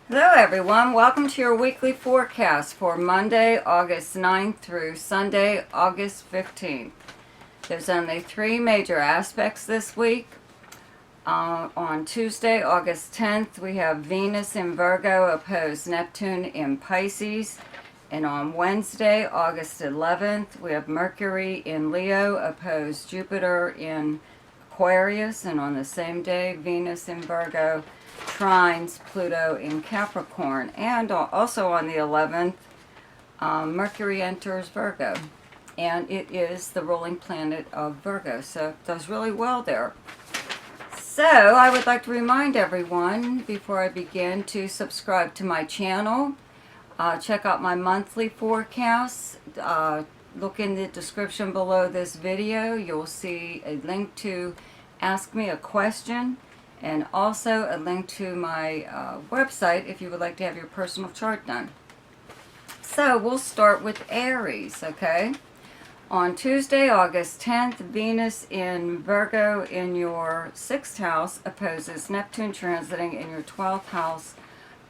Hello everyone, welcome to your weekly forecast for Monday, August 9th through Sunday, August 15th. There's only three major aspects this week. On Tuesday, August 10th, we have Venus in Virgo opposed Neptune in Pisces. And on Wednesday, August 11th, we have Mercury in Leo opposed Jupiter in Aquarius. And on the same day, Venus in Virgo trines Pluto in Capricorn. And also on the 11th, Mercury enters Virgo. And it is the ruling planet of Virgo. So it does really well there. So I would like to remind everyone before I begin to subscribe to my channel. Check out my monthly forecasts. Look in the description below this video. You'll see a link to ask me a question and also a link to my website if you would like to have your personal chart done. So we'll start with Aries, okay? On Tuesday, August 10th, Venus in Virgo in your 6th house opposes Neptune transiting in your 12th house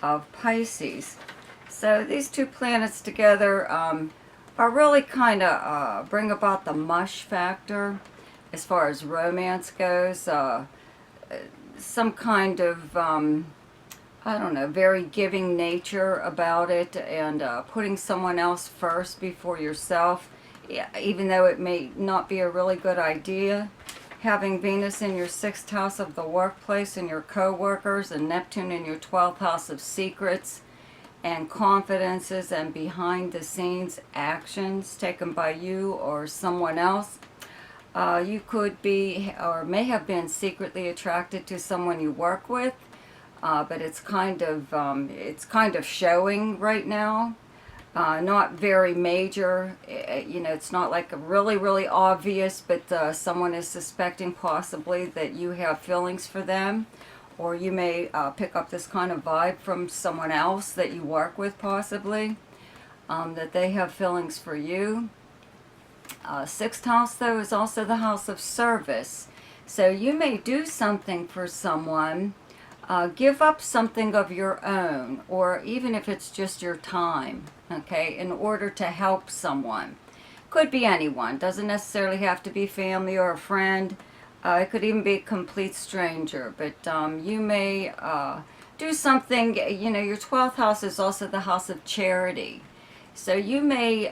of Pisces. So these two planets together are really kind of bring about the mush factor as far as romance goes. Some kind of, I don't know, very giving nature about it and putting someone else first before yourself. Even though it may not be a really good idea, having Venus in your 6th house of the workplace and your co-workers and Neptune in your 12th house of secrets and confidences and behind the scenes actions taken by you or someone else. You could be or may have been secretly attracted to someone you work with, but it's kind of showing right now. Not very major, it's not like a really obvious, but someone is suspecting possibly that you have feelings for them, or you may pick up this kind of vibe from someone else that you work with possibly, that they have feelings for you. 6th house though is also the house of service, so you may do something for someone. Give up something of your own, or even if it's just your time, okay, in order to help someone. Could be anyone, doesn't necessarily have to be family or a friend. It could even be a complete stranger, but you may do something. Your 12th house is also the house of charity. So you may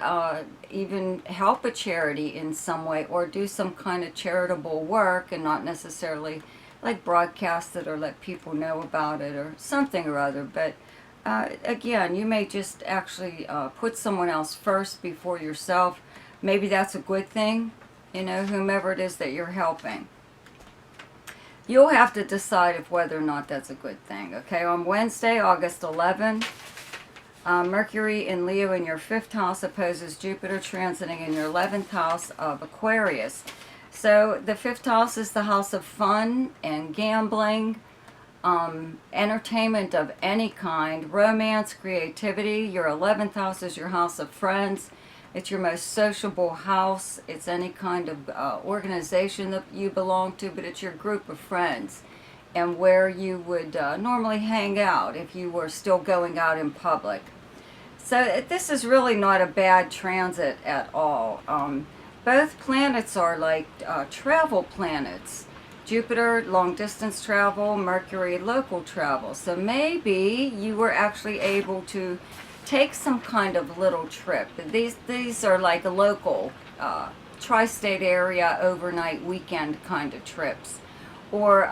even help a charity in some way or do some kind of charitable work, and not necessarily like broadcast it or let people know about it or something or other. But again, you may just actually put someone else first before yourself. Maybe that's a good thing, whomever it is that you're helping. You'll have to decide if whether or not that's a good thing. Okay, on Wednesday, August 11th, Mercury in Leo in your 5th house opposes Jupiter transiting in your 11th house of Aquarius. So the 5th house is the house of fun and gambling, entertainment of any kind, romance, creativity. Your 11th house is your house of friends. It's your most sociable house. It's any kind of organization that you belong to, but it's your group of friends and where you would normally hang out if you were still going out in public. So this is really not a bad transit at all. Both planets are like travel planets. Jupiter, long distance travel, Mercury, local travel. So maybe you were actually able to take some kind of little trip. These are like a local, tri-state area, overnight weekend kind of trips. Or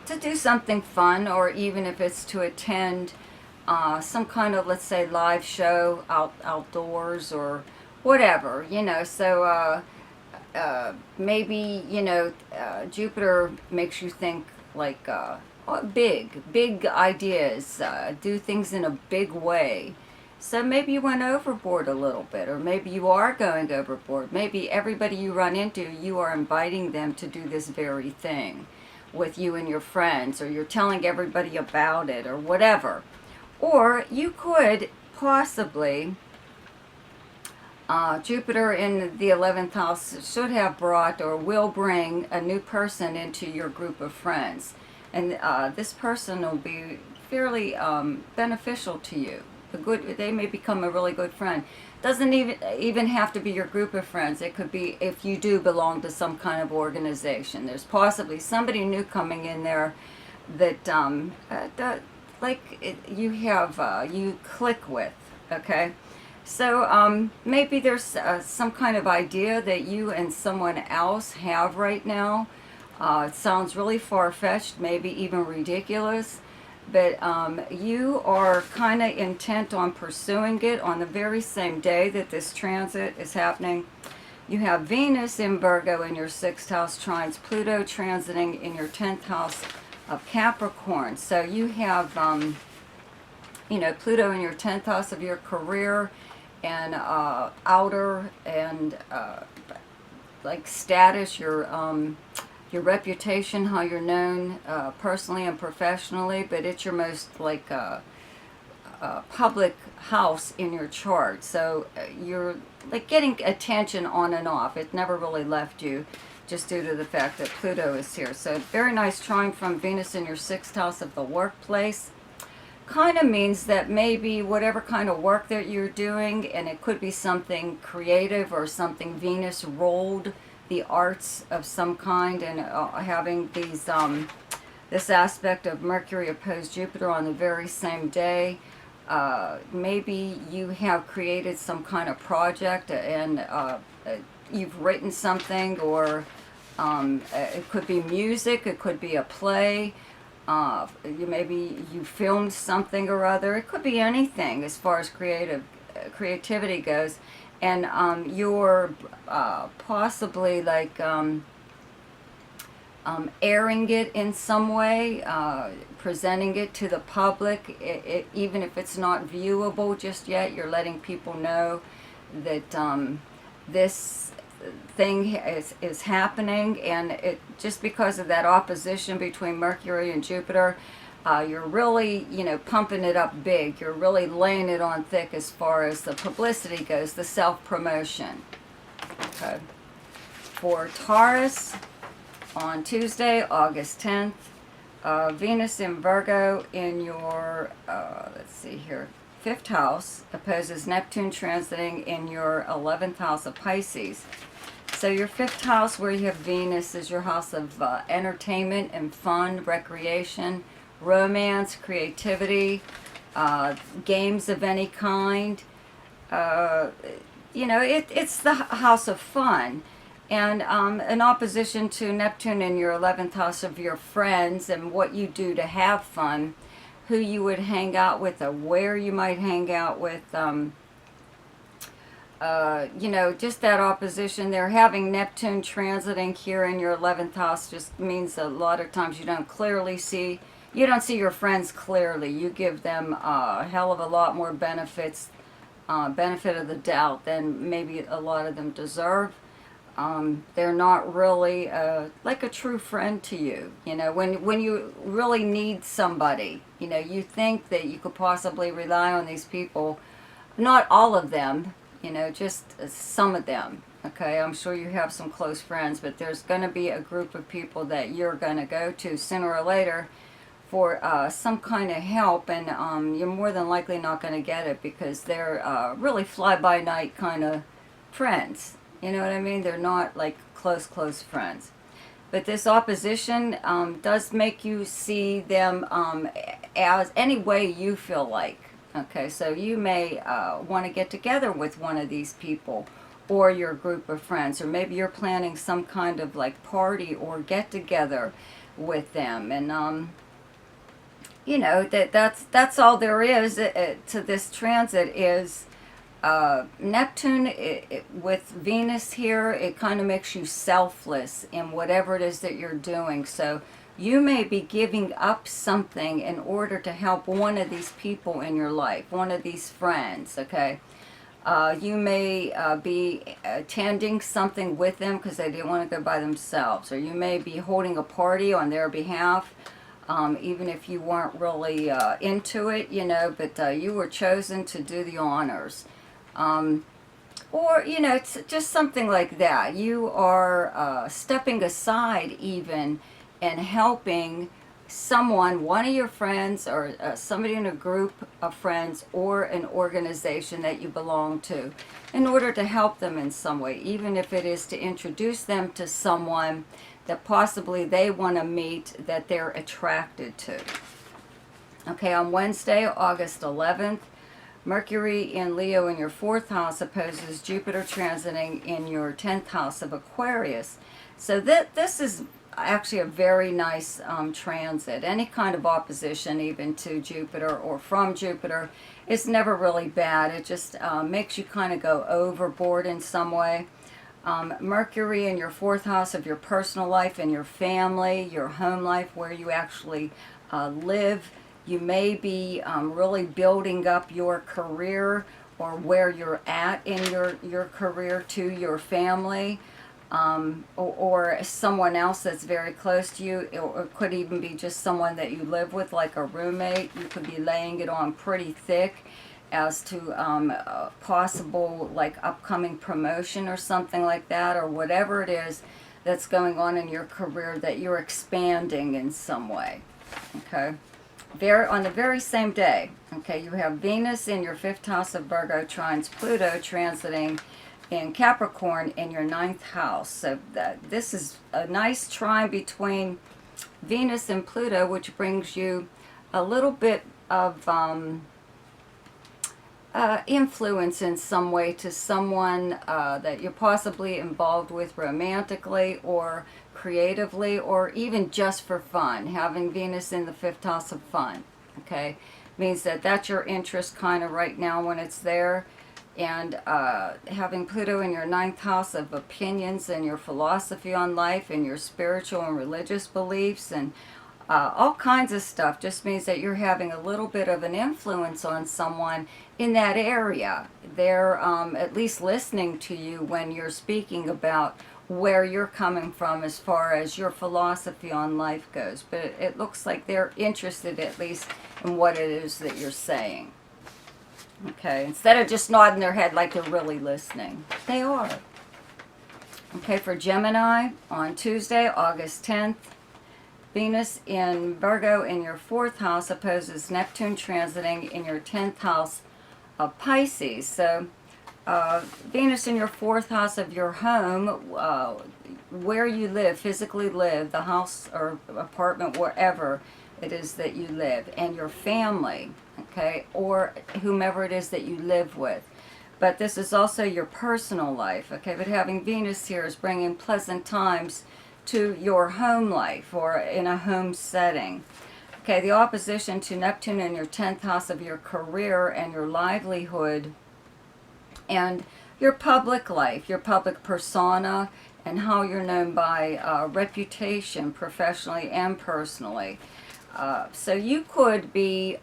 to do something fun, or even if it's to attend some kind of, let's say, live show outdoors or whatever, so maybe, Jupiter makes you think like big ideas, do things in a big way. So maybe you went overboard a little bit, or maybe you are going overboard. Maybe everybody you run into, you are inviting them to do this very thing with you and your friends, or you're telling everybody about it, or whatever. Or you could possibly, Jupiter in the 11th house should have brought or will bring a new person into your group of friends. And this person will be fairly beneficial to you. They may become a really good friend. Doesn't even have to be your group of friends. It could be if you do belong to some kind of organization. There's possibly somebody new coming in there that you click with. Okay, so maybe there's some kind of idea that you and someone else have right now. It sounds really far-fetched, maybe even ridiculous, but you are kind of intent on pursuing it on the very same day that this transit is happening. You have Venus in Virgo in your 6th house trines Pluto transiting in your 10th house of Capricorn. So you have, Pluto in your 10th house of your career and outer and like status, your reputation, how you're known personally and professionally, but it's your most like public house in your chart. So you're like getting attention on and off. It never really left you just due to the fact that Pluto is here. So very nice trine from Venus in your 6th house of the workplace. Kind of means that maybe whatever kind of work that you're doing, and it could be something creative or something Venus rolled, the arts of some kind, and having these this aspect of Mercury opposed Jupiter on the very same day. Maybe you have created some kind of project and you've written something, or it could be music, it could be a play, maybe you filmed something or other. It could be anything as far as creativity goes. And you're possibly like airing it in some way, presenting it to the public, even if it's not viewable just yet. You're letting people know that this thing is happening, and it just because of that opposition between Mercury and Jupiter, you're really, pumping it up big. You're really laying it on thick as far as the publicity goes, the self-promotion. Okay. For Taurus, on Tuesday, August 10th, Venus in Virgo in your, let's see here, 5th house opposes Neptune transiting in your 11th house of Pisces. So your 5th house, where you have Venus, is your house of entertainment and fun, recreation, romance, creativity, games of any kind. It's the house of fun. And in opposition to Neptune in your 11th house of your friends and what you do to have fun, who you would hang out with or where you might hang out with, just that opposition there. Having Neptune transiting here in your 11th house just means a lot of times you don't see your friends clearly. You give them a hell of a lot more benefit of the doubt than maybe a lot of them deserve. They're not really like a true friend to you. When you really need somebody, you think that you could possibly rely on these people. Not all of them, just some of them. Okay, I'm sure you have some close friends, but there's going to be a group of people that you're going to go to sooner or later for some kind of help, and you're more than likely not going to get it because they're really fly-by-night kind of friends. You know what I mean? They're not like close friends. But this opposition does make you see them as any way you feel like. Okay, so you may want to get together with one of these people or your group of friends, or maybe you're planning some kind of like party or get together with them, and that's all there is to this transit is Neptune with Venus here. It kind of makes you selfless in whatever it is that you're doing. So you may be giving up something in order to help one of these people in your life, one of these friends, okay? You may be attending something with them because they didn't want to go by themselves, or you may be holding a party on their behalf, even if you weren't really into it, but you were chosen to do the honors. Or, it's just something like that. You are stepping aside even and helping someone, one of your friends, or somebody in a group of friends or an organization that you belong to, in order to help them in some way, even if it is to introduce them to someone that possibly they want to meet, that they're attracted to. Okay, on Wednesday, August 11th, Mercury in Leo in your 4th house opposes Jupiter transiting in your 10th house of Aquarius. So this is actually a very nice transit. Any kind of opposition, even to Jupiter or from Jupiter, is never really bad. It just makes you kind of go overboard in some way. Mercury in your 4th house of your personal life and your family, your home life, where you actually live. You may be really building up your career, or where you're at in your career, to your family, or someone else that's very close to you. It could even be just someone that you live with, like a roommate. You could be laying it on pretty thick as to possible, like, upcoming promotion or something like that, or whatever it is that's going on in your career, that you're expanding in some way. Okay. On the very same day, okay, you have Venus in your 5th house of Virgo trines Pluto transiting in Capricorn in your 9th house. So this is a nice trine between Venus and Pluto, which brings you a little bit of influence in some way to someone that you're possibly involved with romantically or creatively, or even just for fun. Having Venus in the 5th house of fun, okay, means that that's your interest kind of right now when it's there. And having Pluto in your 9th house of opinions and your philosophy on life and your spiritual and religious beliefs and all kinds of stuff, just means that you're having a little bit of an influence on someone in that area. They're at least listening to you when you're speaking about where you're coming from as far as your philosophy on life goes. But it looks like they're interested at least in what it is that you're saying. Okay, instead of just nodding their head like they're really listening. They are. Okay, for Gemini, on Tuesday, August 10th, Venus in Virgo in your 4th house opposes Neptune transiting in your 10th house of Pisces. So Venus in your 4th house of your home, where you live, physically live, the house or apartment, wherever it is that you live, and your family, okay, or whomever it is that you live with. But this is also your personal life, okay, but having Venus here is bringing pleasant times to your home life or in a home setting. Okay, the opposition to Neptune in your 10th house of your career and your livelihood and your public life, your public persona, and how you're known by reputation, professionally and personally. So you could be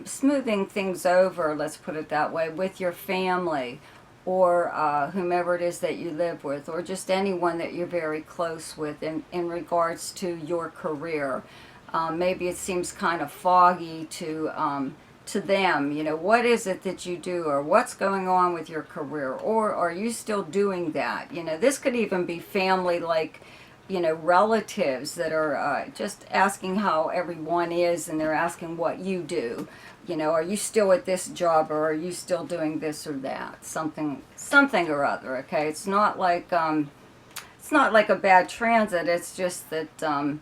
smoothing things over, let's put it that way, with your family, or whomever it is that you live with, or just anyone that you're very close with in regards to your career. Maybe it seems kind of foggy to them, you know, what is it that you do, or what's going on with your career, or are you still doing that? You know, this could even be family, like, you know, relatives that are just asking how everyone is, and they're asking what you do. You know, are you still at this job, or are you still doing this or that? Something or other, okay? It's not like a bad transit. It's just that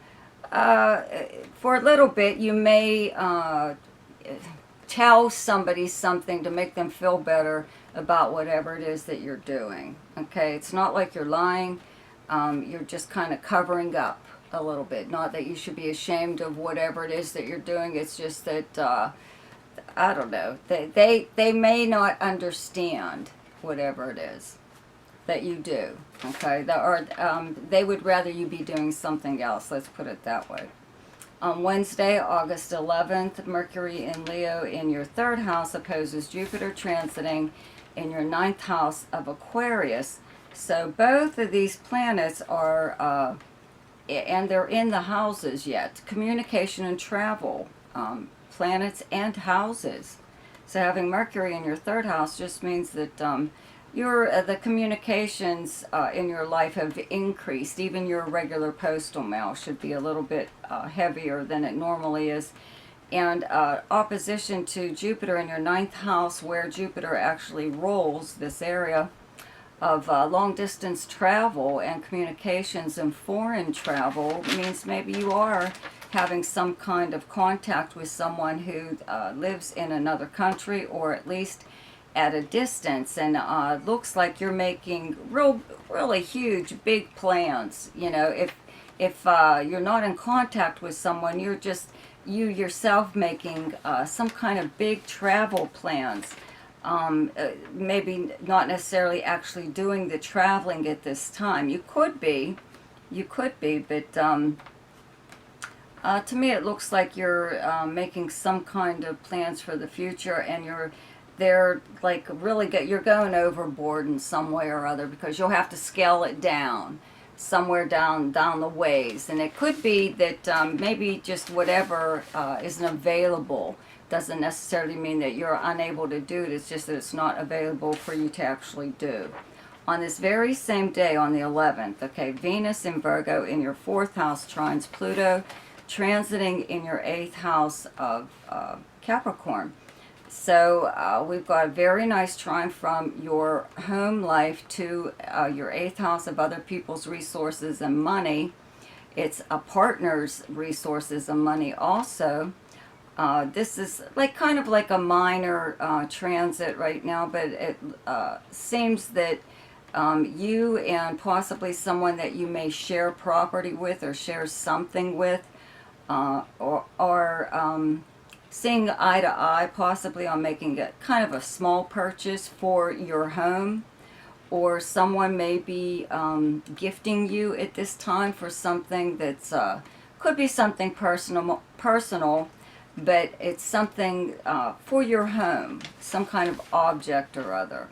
for a little bit you may tell somebody something to make them feel better about whatever it is that you're doing, okay? It's not like you're lying. You're just kind of covering up a little bit. Not that you should be ashamed of whatever it is that you're doing. It's just that I don't know, they may not understand whatever it is that you do, okay? Or they would rather you be doing something else, let's put it that way. On Wednesday, August 11th, Mercury in Leo in your 3rd house opposes Jupiter transiting in your 9th house of Aquarius. So both of these planets are, and they're in the houses yet, communication and travel, planets and houses. So having Mercury in your 3rd house just means that the communications in your life have increased. Even your regular postal mail should be a little bit heavier than it normally is. And opposition to Jupiter in your ninth house, where Jupiter actually rules this area of long distance travel and communications and foreign travel, means maybe you are having some kind of contact with someone who lives in another country, or at least at a distance, and looks like you're making really huge, big plans. You know, if you're not in contact with someone, you're just you yourself making some kind of big travel plans. Maybe not necessarily actually doing the traveling at this time. You could be, but to me it looks like you're making some kind of plans for the future, and they're like really you're going overboard in some way or other, because you'll have to scale it down somewhere down the ways. And it could be that maybe just whatever isn't available doesn't necessarily mean that you're unable to do it. It's just that it's not available for you to actually do. On this very same day, on the 11th, okay, Venus in Virgo in your 4th house trines Pluto, transiting in your 8th house of Capricorn. So we've got a very nice trine from your home life to your 8th house of other people's resources and money. It's a partner's resources and money also. This is like kind of like a minor transit right now, but it seems that you and possibly someone that you may share property with or share something with or seeing eye to eye possibly on making a kind of a small purchase for your home, or someone may be gifting you at this time for something that's could be something personal, but it's something for your home, some kind of object or other.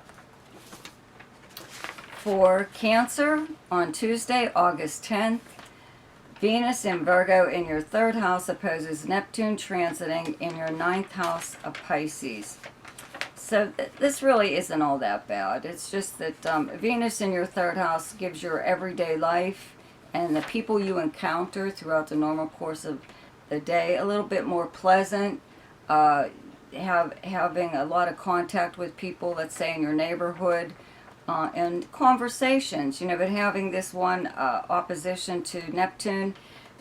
For Cancer, on Tuesday, August 10th, Venus in Virgo in your 3rd house opposes Neptune transiting in your 9th house of Pisces. So this really isn't all that bad. It's just that Venus in your 3rd house gives your everyday life and the people you encounter throughout the normal course of the day a little bit more pleasant. Having a lot of contact with people, let's say in your neighborhood, and conversations, you know, but having this one opposition to Neptune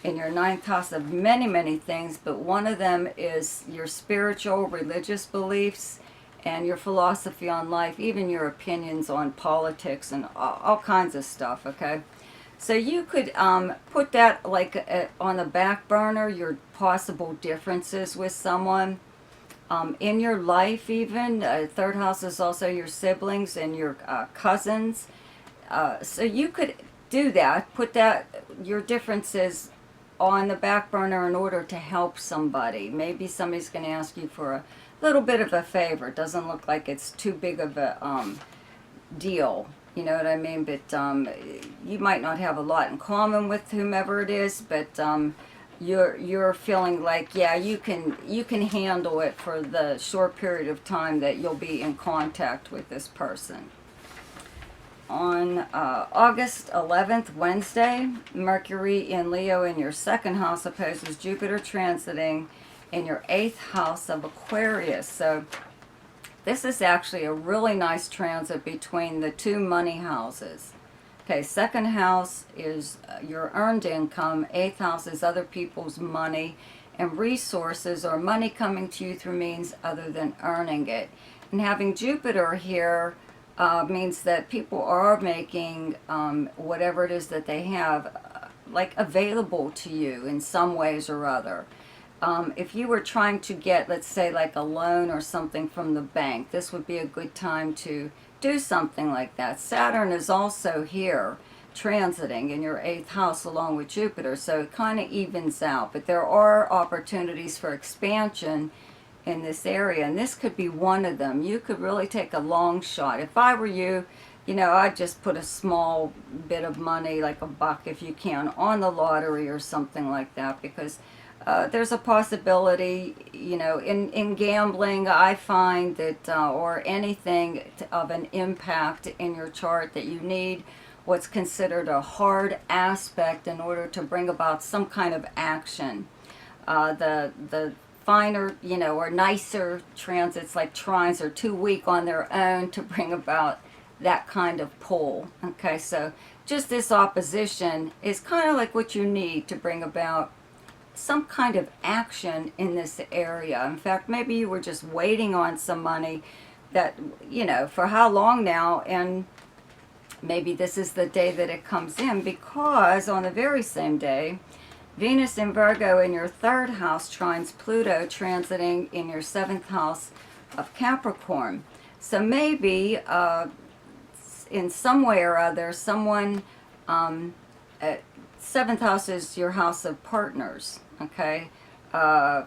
in your 9th house of many things, but one of them is your spiritual, religious beliefs and your philosophy on life, even your opinions on politics and all kinds of stuff, okay? So you could put that like on the back burner, your possible differences with someone. In your life even, 3rd house is also your siblings and your cousins. So you could do that, put your differences on the back burner in order to help somebody. Maybe somebody's going to ask you for a little bit of a favor. It doesn't look like it's too big of a deal, you know what I mean? But you might not have a lot in common with whomever it is, but you're feeling like, yeah, you can handle it for the short period of time that you'll be in contact with this person. On August 11th, Wednesday, Mercury in Leo in your 2nd house opposes Jupiter transiting in your 8th house of Aquarius. So this is actually a really nice transit between the two money houses. Okay, 2nd house is your earned income. 8th house is other people's money and resources, or money coming to you through means other than earning it. And having Jupiter here means that people are making whatever it is that they have like available to you in some ways or other. If you were trying to get, let's say, like a loan or something from the bank, this would be a good time to do something like that. Saturn is also here transiting in your 8th house along with Jupiter, so it kind of evens out. But there are opportunities for expansion in this area, and this could be one of them. You could really take a long shot. If I were you, you know, I'd just put a small bit of money, like $1 if you can, on the lottery or something like that, because there's a possibility, you know, in gambling, I find that, or anything of an impact in your chart, that you need what's considered a hard aspect in order to bring about some kind of action. The finer, you know, or nicer transits like trines are too weak on their own to bring about that kind of pull. Okay, so just this opposition is kind of like what you need to bring about some kind of action in this area. In fact, maybe you were just waiting on some money that, you know, for how long now, and maybe this is the day that it comes in, because on the very same day, Venus in Virgo in your third house trines Pluto, transiting in your seventh house of Capricorn. So maybe in some way or other, someone, seventh house is your house of partners, okay?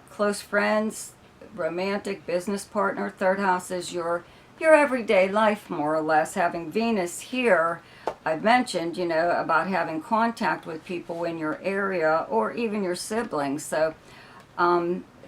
Close friends, romantic, business partner. Third house is your everyday life, more or less. Having Venus here, I've mentioned, you know, about having contact with people in your area or even your siblings. So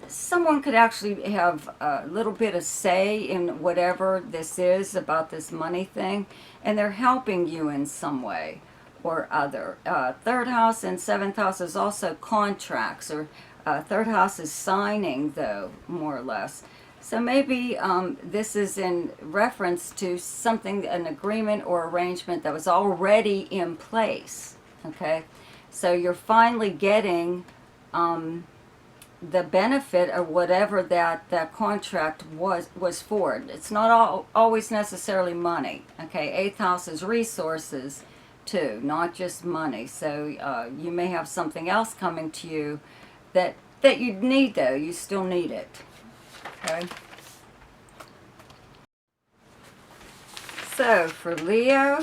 someone could actually have a little bit of say in whatever this is about this money thing, and they're helping you in some way or other. Third house and seventh house is also contracts, or third house is signing, though, more or less. So maybe this is in reference to something, an agreement or arrangement that was already in place, okay? So you're finally getting the benefit of whatever that contract was for. It's not always necessarily money, okay? Eighth house is resources, too, not just money. So you may have something else coming to you that you need, though. You still need it. Okay. So for Leo,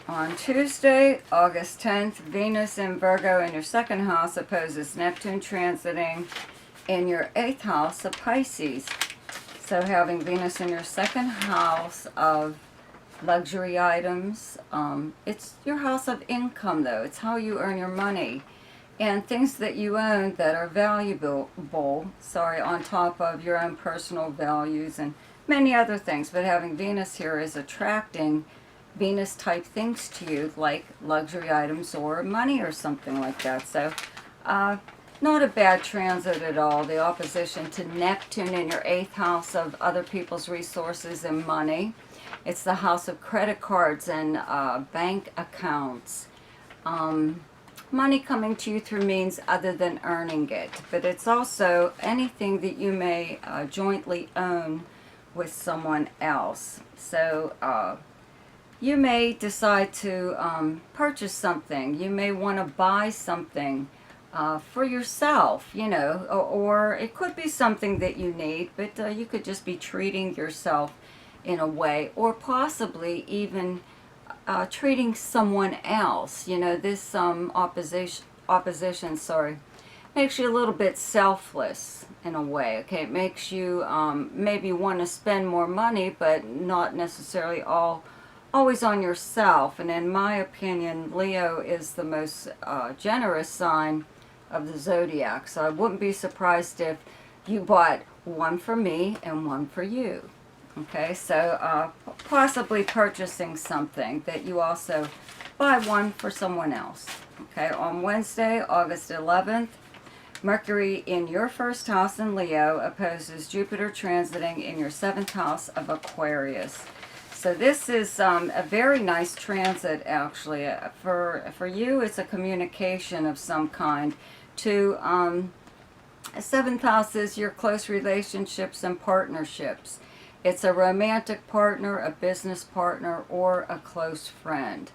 on Tuesday, August 10th, Venus in Virgo in your second house opposes Neptune, transiting in your eighth house of Pisces. So having Venus in your second house of luxury items, it's your house of income, though. It's how you earn your money. And things that you own that are valuable, on top of your own personal values and many other things. But having Venus here is attracting Venus-type things to you, like luxury items or money or something like that. So not a bad transit at all. The opposition to Neptune in your eighth house of other people's resources and money. It's the house of credit cards and bank accounts. Money coming to you through means other than earning it. But it's also anything that you may jointly own with someone else. So you may decide to purchase something. You may want to buy something for yourself, you know, or it could be something that you need, but you could just be treating yourself in a way, or possibly even treating someone else. You know, this opposition, makes you a little bit selfless in a way. Okay, it makes you maybe want to spend more money, but not necessarily always on yourself. And in my opinion, Leo is the most generous sign of the zodiac. So I wouldn't be surprised if you bought one for me and one for you. Okay, so possibly purchasing something that you also buy one for someone else. Okay, on Wednesday, August 11th, Mercury in your first house in Leo opposes Jupiter, transiting in your seventh house of Aquarius. So this is a very nice transit, actually. For you, it's a communication of some kind. To seventh house is your close relationships and partnerships. It's a romantic partner, a business partner, or a close friend.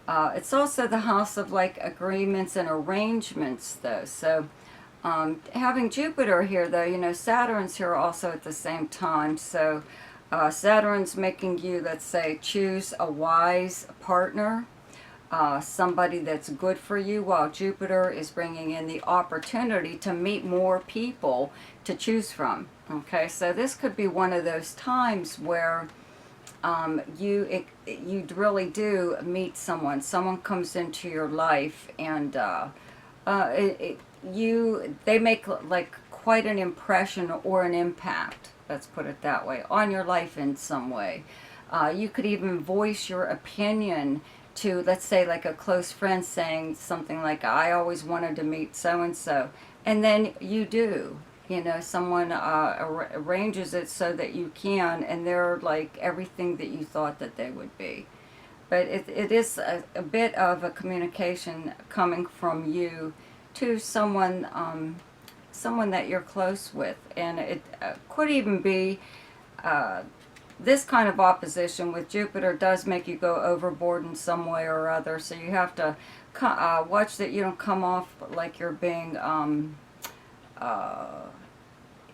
It's also the house of like agreements and arrangements, though. So having Jupiter here, though, you know, Saturn's here also at the same time. So Saturn's making you, let's say, choose a wise partner, somebody that's good for you, while Jupiter is bringing in the opportunity to meet more people to choose from. Okay, so this could be one of those times where you really do meet someone. Someone comes into your life and they make like quite an impression or an impact, let's put it that way, on your life in some way. You could even voice your opinion to, let's say, like a close friend saying something like, I always wanted to meet so-and-so, and then you do. You know, someone arranges it so that you can, and they're like everything that you thought that they would be. But it is a bit of a communication coming from you to someone, someone that you're close with. And it could even be this kind of opposition with Jupiter does make you go overboard in some way or other. So you have to watch that you don't come off like you're being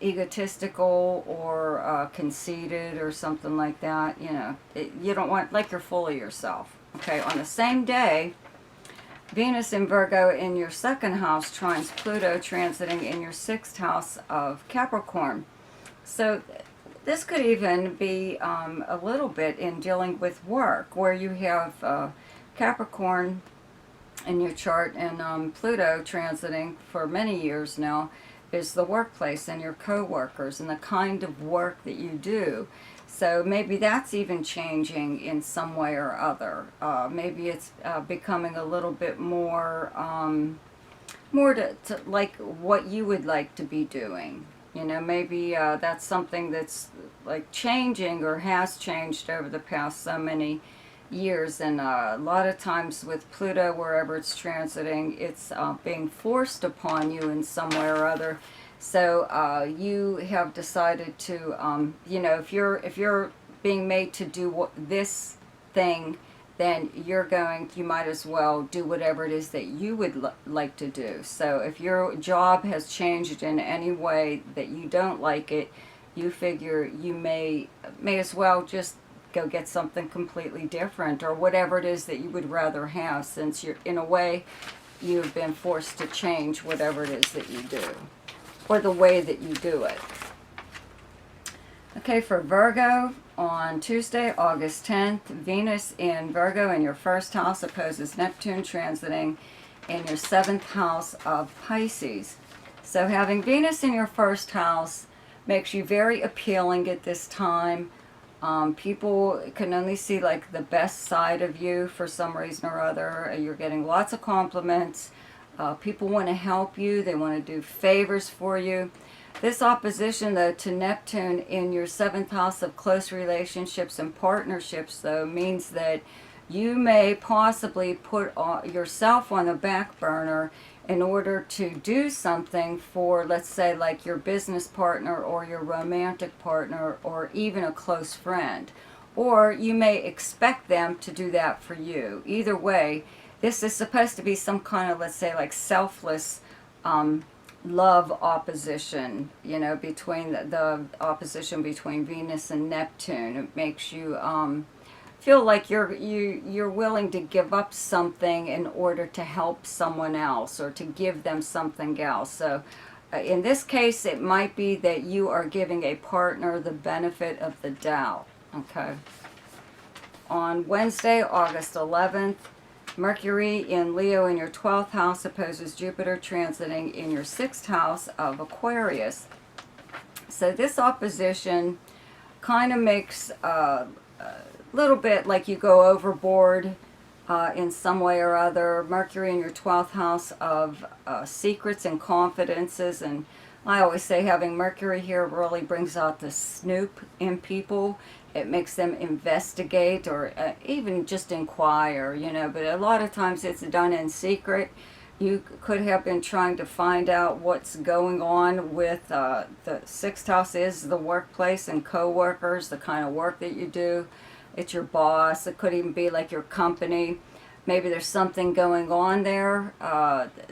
egotistical or conceited or something like that. You know, you don't want, like, you're full of yourself. Okay, on the same day, Venus in Virgo in your second house trines Pluto transiting in your sixth house of Capricorn. So this could even be a little bit in dealing with work, where you have Capricorn in your chart and Pluto transiting for many years now is the workplace and your co-workers and the kind of work that you do. So maybe that's even changing in some way or other. Maybe it's becoming a little bit more, more to like what you would like to be doing. You know, maybe that's something that's like changing or has changed over the past so many years. And a lot of times with Pluto, wherever it's transiting, it's being forced upon you in some way or other. So you have decided to, you know, if you're being made to do this thing, then you might as well do whatever it is that you would like to do. So if your job has changed in any way that you don't like it, you figure you may as well just go get something completely different, or whatever it is that you would rather have, since you're, in a way, you've been forced to change whatever it is that you do, or the way that you do it. Okay, for Virgo, on Tuesday, August 10th, Venus in Virgo in your first house opposes Neptune transiting in your seventh house of Pisces. So having Venus in your first house makes you very appealing at this time. People can only see like the best side of you for some reason or other. You're getting lots of compliments. People want to help you. They want to do favors for you. This opposition, though, to Neptune in your seventh house of close relationships and partnerships, though, means that you may possibly put yourself on the back burner in order to do something for, let's say, like your business partner or your romantic partner or even a close friend. Or you may expect them to do that for you. Either way, this is supposed to be some kind of, let's say, like selfless love opposition, you know, between the opposition between Venus and Neptune. It makes you feel like you're willing to give up something in order to help someone else or to give them something else. So in this case, it might be that you are giving a partner the benefit of the doubt. Okay. On Wednesday, August 11th, Mercury in Leo in your 12th house opposes Jupiter transiting in your 6th house of Aquarius. So this opposition kind of makes a little bit like you go overboard in some way or other. Mercury in your 12th house of secrets and confidences. And I always say having Mercury here really brings out the snoop in people. It makes them investigate or even just inquire, you know. But a lot of times it's done in secret. You could have been trying to find out what's going on with the 6th house is the workplace and co-workers, the kind of work that you do. It's your boss. It could even be like your company. Maybe there's something going on there.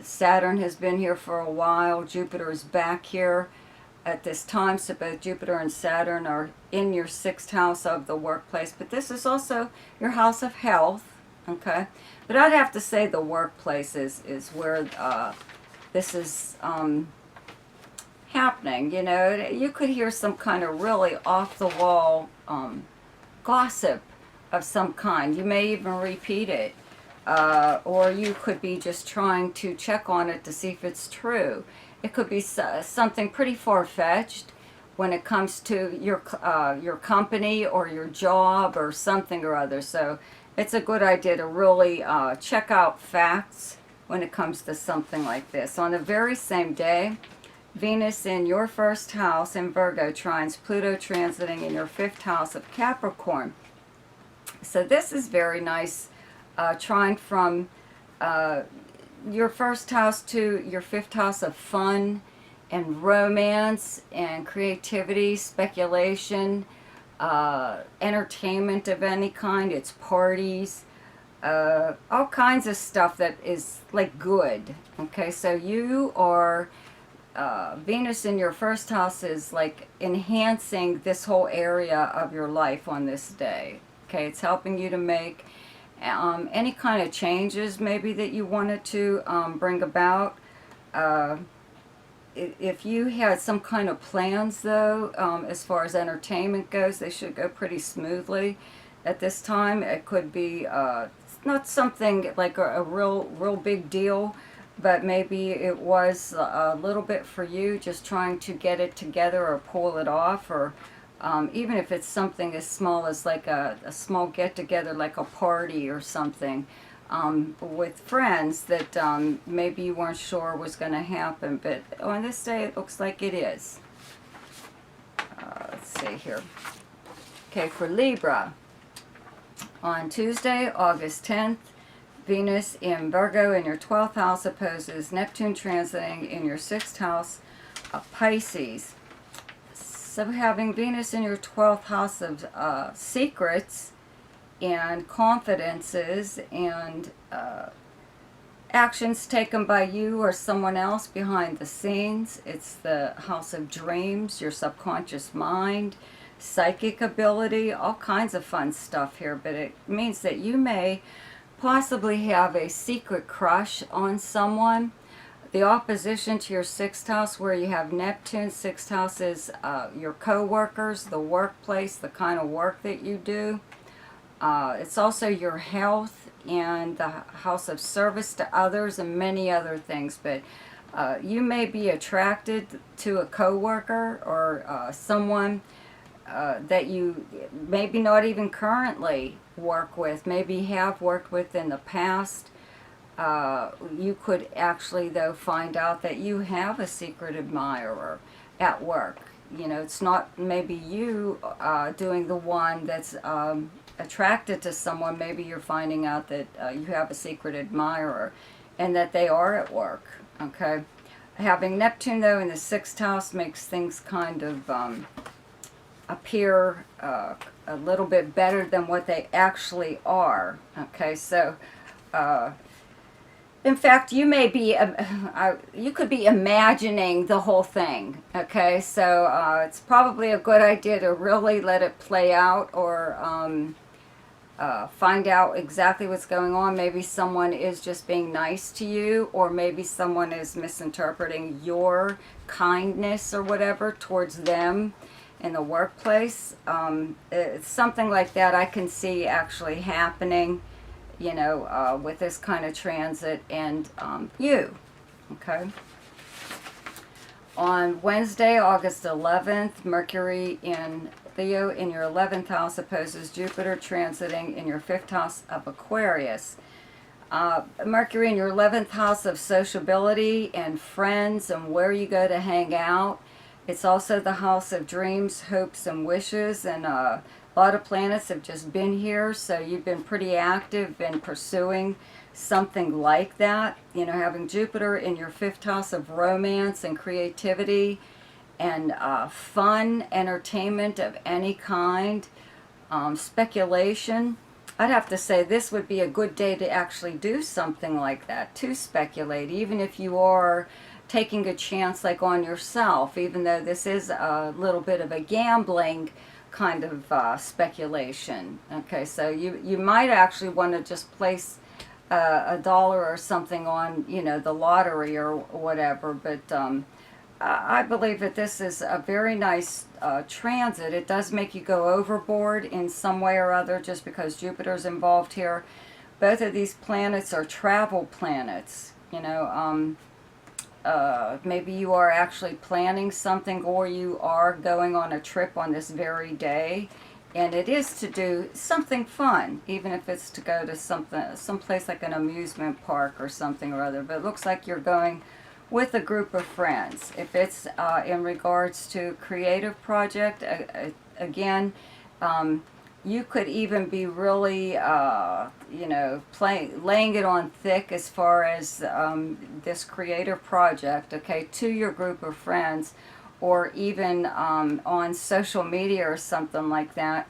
Saturn has been here for a while. Jupiter is back here at this time, so both Jupiter and Saturn are in your 6th house of the workplace, but this is also your house of health, okay? But I'd have to say the workplace is where this is happening, you know. You could hear some kind of really off-the-wall gossip of some kind. You may even repeat it. or you could be just trying to check on it to see if it's true. It could be something pretty far-fetched when it comes to your company or your job or something or other. So it's a good idea to really check out facts when it comes to something like this. On the very same day, Venus in your first house in Virgo trines Pluto transiting in your fifth house of Capricorn. So this is very nice, trine from your first house to your fifth house of fun and romance and creativity, speculation, entertainment of any kind. It's parties, all kinds of stuff that is like good. Okay, so you are, Venus in your first house is like enhancing this whole area of your life on this day. Okay, it's helping you to make any kind of changes maybe that you wanted to bring about. If you had some kind of plans though, as far as entertainment goes, they should go pretty smoothly at this time. It could be not something like a real big deal, but maybe it was a little bit for you, just trying to get it together or pull it off, or even if it's something as small as like a small get-together, like a party or something with friends that maybe you weren't sure was going to happen. But on this day, it looks like it is. Let's see here. Okay, for Libra, on Tuesday, August 10th, Venus in Virgo in your 12th house opposes Neptune transiting in your 6th house of Pisces. So having Venus in your 12th house of secrets and confidences and actions taken by you or someone else behind the scenes. It's the house of dreams, your subconscious mind, psychic ability, all kinds of fun stuff here. But it means that you may possibly have a secret crush on someone. The opposition to your 6th house, where you have Neptune, 6th house is your co-workers, the workplace, the kind of work that you do. It's also your health and the house of service to others and many other things. But you may be attracted to a co-worker or someone that you maybe not even currently work with, maybe have worked with in the past. You could actually, though, find out that you have a secret admirer at work. You know, it's not maybe you doing the one that's attracted to someone. Maybe you're finding out that you have a secret admirer and that they are at work. Okay, having Neptune, though, in the 6th house makes things kind of appear a little bit better than what they actually are. Okay, so in fact, you may be, you could be imagining the whole thing. Okay, so it's probably a good idea to really let it play out, or find out exactly what's going on. Maybe someone is just being nice to you, or maybe someone is misinterpreting your kindness or whatever towards them in the workplace. It's something like that I can see actually happening, you know, with this kind of transit and you. Okay. On Wednesday, August 11th, Mercury in Leo in your 11th house opposes Jupiter transiting in your 5th house of Aquarius. Mercury in your 11th house of sociability and friends and where you go to hang out. It's also the house of dreams, hopes, and wishes, and a lot of planets have just been here, so you've been pretty active in pursuing something like that. You know, having Jupiter in your 5th house of romance and creativity and fun, entertainment of any kind, speculation. I'd have to say this would be a good day to actually do something like that, to speculate, even if you are taking a chance like on yourself, even though this is a little bit of a gambling kind of speculation. Okay, so you might actually want to just place $1 or something on, you know, the lottery or whatever. But I believe that this is a very nice transit. It does make you go overboard in some way or other just because Jupiter's involved here. both of these planets are travel planets. You know, maybe you are actually planning something, or you are going on a trip on this very day, and it is to do something fun, even if it's to go to someplace like an amusement park or something or other. But it looks like you're going with a group of friends. If it's in regards to creative project, again, you could even be really, you know, laying it on thick as far as this creative project, okay, to your group of friends, or even on social media or something like that.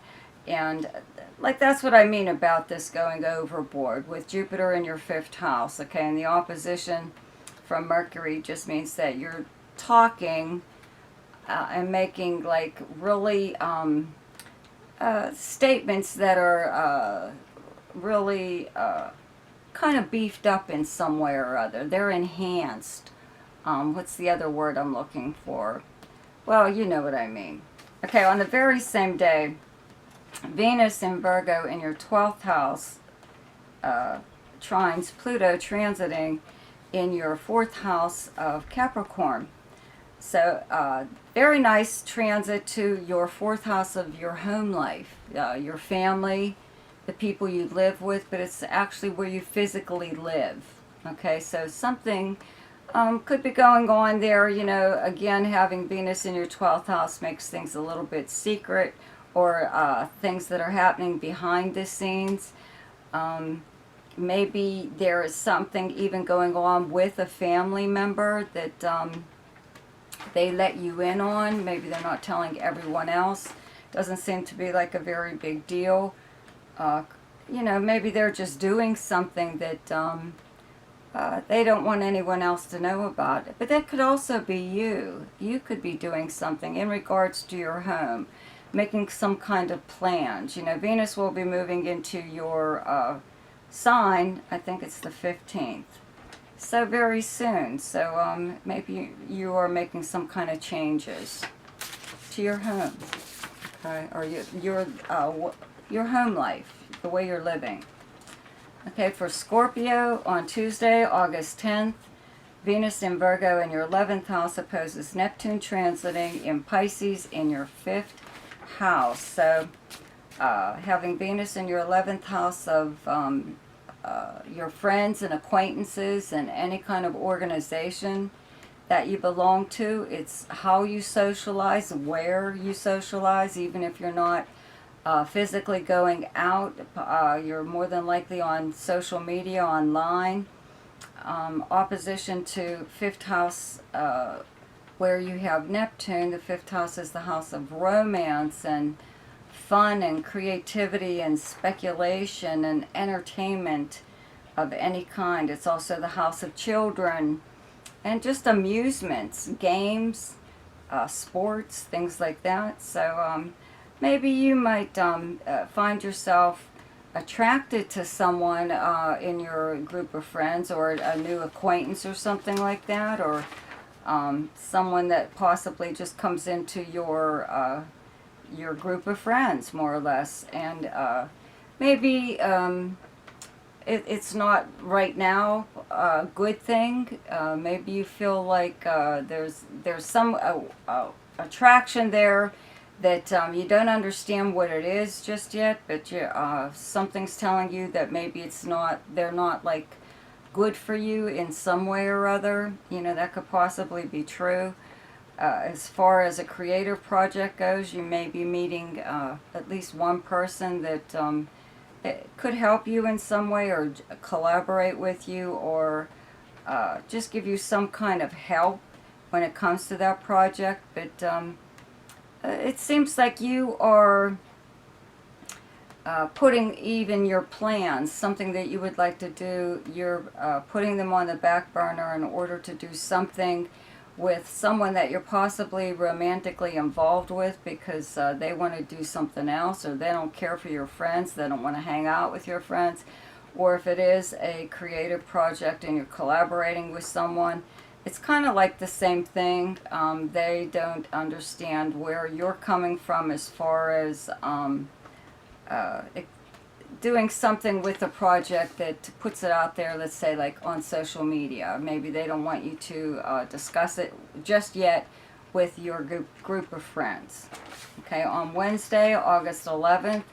And like, that's what I mean about this going overboard with Jupiter in your 5th house, okay, and the opposition from Mercury just means that you're talking and making like really statements that are really kind of beefed up in some way or other. They're enhanced. What's the other word I'm looking for? Well, you know what I mean. Okay, on the very same day, Venus in Virgo in your 12th house trines Pluto transiting in your 4th house of Capricorn. So, very nice transit to your 4th house of your home life, your family, the people you live with, but it's actually where you physically live. Okay, so something could be going on there. You know, again, having Venus in your 12th house makes things a little bit secret, or things that are happening behind the scenes. Maybe there is something even going on with a family member that they let you in on. Maybe they're not telling everyone else. Doesn't seem to be like a very big deal. You know, maybe they're just doing something that they don't want anyone else to know about it. But that could also be you. You could be doing something in regards to your home, making some kind of plans. You know, Venus will be moving into your sign, I think it's the 15th. So very soon. So maybe you are making some kind of changes to your home, okay, or your home life, the way you're living. Okay, for Scorpio, on Tuesday, August 10th, Venus in Virgo in your 11th house opposes Neptune transiting in Pisces in your 5th house. So having Venus in your 11th house of your friends and acquaintances and any kind of organization that you belong to. It's how you socialize, where you socialize, even if you're not physically going out. You're more than likely on social media, online. Opposition to 5th house, where you have Neptune. The 5th house is the house of romance and fun and creativity and speculation and entertainment of any kind. It's also the house of children and just amusements, games, sports, things like that. So maybe you might find yourself attracted to someone in your group of friends, or a new acquaintance or something like that, or someone that possibly just comes into your group of friends, more or less. And maybe it's not right now a good thing. Maybe you feel like there's some attraction there that you don't understand what it is just yet, but something's telling you that maybe they're not like good for you in some way or other. You know, that could possibly be true. As far as a creative project goes, you may be meeting at least one person that it could help you in some way, or collaborate with you, or just give you some kind of help when it comes to that project. But it seems like you are putting even your plans, something that you would like to do, you're putting them on the back burner in order to do something with someone that you're possibly romantically involved with, because they want to do something else, or they don't care for your friends, they don't want to hang out with your friends. Or if it is a creative project and you're collaborating with someone, it's kind of like the same thing. They don't understand where you're coming from as far as doing something with a project that puts it out there, let's say like on social media. Maybe they don't want you to discuss it just yet with your group of friends. Okay, on Wednesday, August 11th,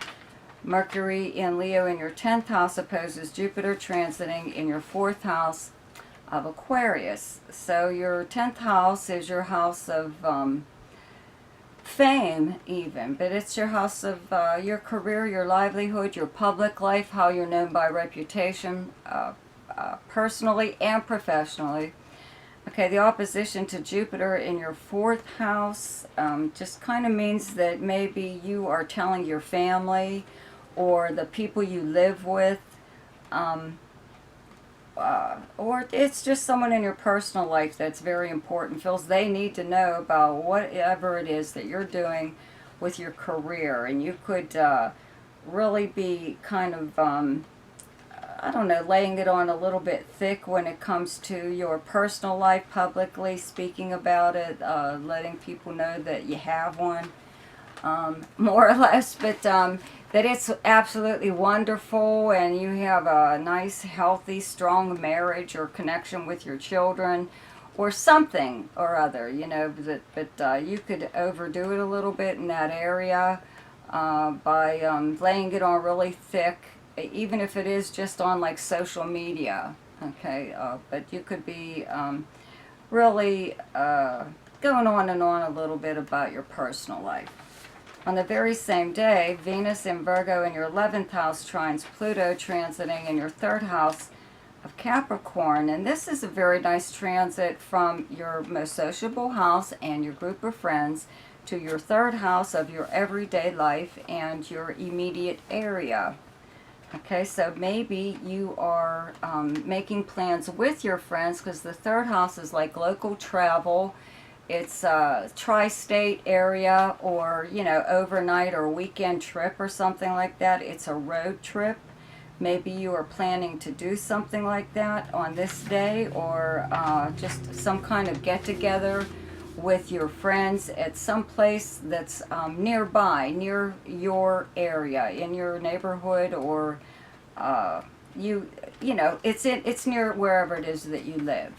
Mercury in Leo in your 10th house opposes Jupiter transiting in your 4th house of Aquarius. So your 10th house is your house of fame even, but it's your house of your career, your livelihood, your public life, how you're known by reputation, personally and professionally. Okay, the opposition to Jupiter in your 4th house just kind of means that maybe you are telling your family or the people you live with, or it's just someone in your personal life that's very important, feels they need to know about whatever it is that you're doing with your career. And you could really be kind of, I don't know, laying it on a little bit thick when it comes to your personal life, publicly speaking about it, letting people know that you have one, more or less, but that it's absolutely wonderful and you have a nice, healthy, strong marriage or connection with your children or something or other, you know, but you could overdo it a little bit in that area by laying it on really thick, even if it is just on like social media, okay, but you could be really going on and on a little bit about your personal life. On the very same day, Venus in Virgo in your 11th house trines Pluto transiting in your 3rd house of Capricorn. And this is a very nice transit from your most sociable house and your group of friends to your 3rd house of your everyday life and your immediate area. Okay, so maybe you are making plans with your friends because the 3rd house is like local travel. It's a tri-state area or, you know, overnight or weekend trip or something like that. It's a road trip. Maybe you are planning to do something like that on this day, or just some kind of get-together with your friends at some place that's nearby, near your area, in your neighborhood, or you know, it's near wherever it is that you live.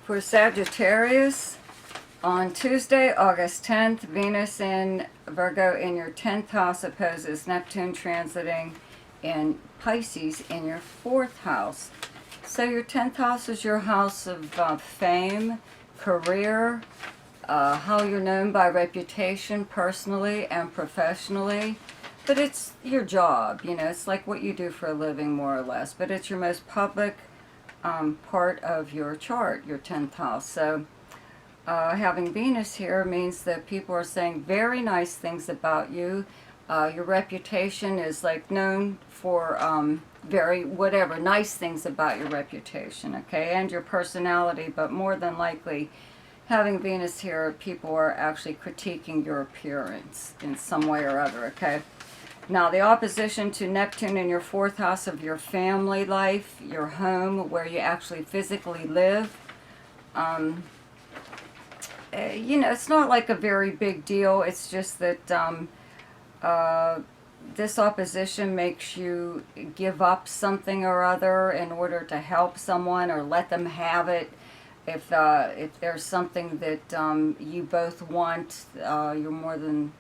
For Sagittarius, on Tuesday, August 10th, Venus in Virgo in your 10th house opposes Neptune transiting in Pisces in your 4th house. So your 10th house is your house of fame, career, how you're known by reputation personally and professionally. But it's your job, you know, it's like what you do for a living more or less. But it's your most public part of your chart, your 10th house. So having Venus here means that people are saying very nice things about you. Your reputation is like known for very whatever nice things about your reputation, okay, and your personality. But more than likely, having Venus here, people are actually critiquing your appearance in some way or other, okay. Now, the opposition to Neptune in your 4th house of your family life, your home, where you actually physically live, you know, it's not like a very big deal. It's just that this opposition makes you give up something or other in order to help someone or let them have it. If there's something that you both want, you're more than